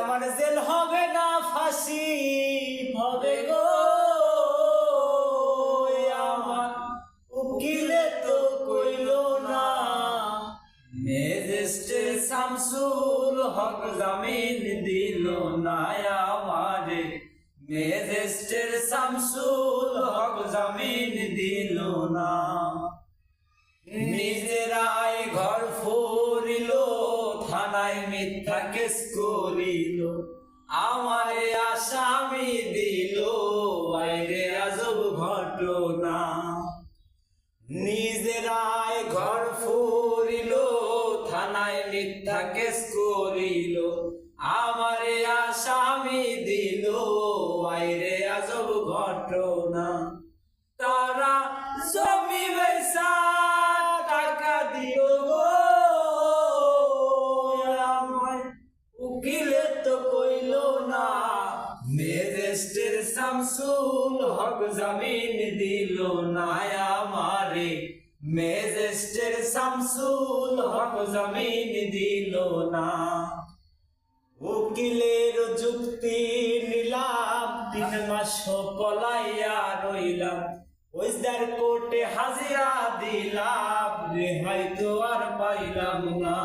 আমার জেল হবে না ফাঁসি হবে গো, আমার উকিলে তো কইল না। ম্যাজিস্ট্রেট শামসুল হক জামিন দিল না আমারে, ম্যাজিস্ট্রেট শামসুল হক জামিন দিল না। নিজেরাই ঘর ফুরিল, থানায় মিথ্যা কেস করিল, আমারে আসামি দিল, বাইরে আজব ঘটনা। নিজেরাই ঘর ফুরিল, থানায় মিথ্যা কেস করিল, আমারে আসামি দিল, বাইরে আজব ঘটনা। তারা জমি বেচা টাকা দিও গো, আমায় উকিলে তো কইল না। ম্যাজিস্ট্রেট শামসুল হক জামিন দিল না আমারে, ম্যাজিস্ট্রেট শামসুল হক জামিন দিল না। উকিলের যুক্তি নিলাম, 3 মাস পলাইয়া রইলাম, ওইদার কোর্টে হাজিরা দিলাম, রেহাই তো আর পাইলাম না।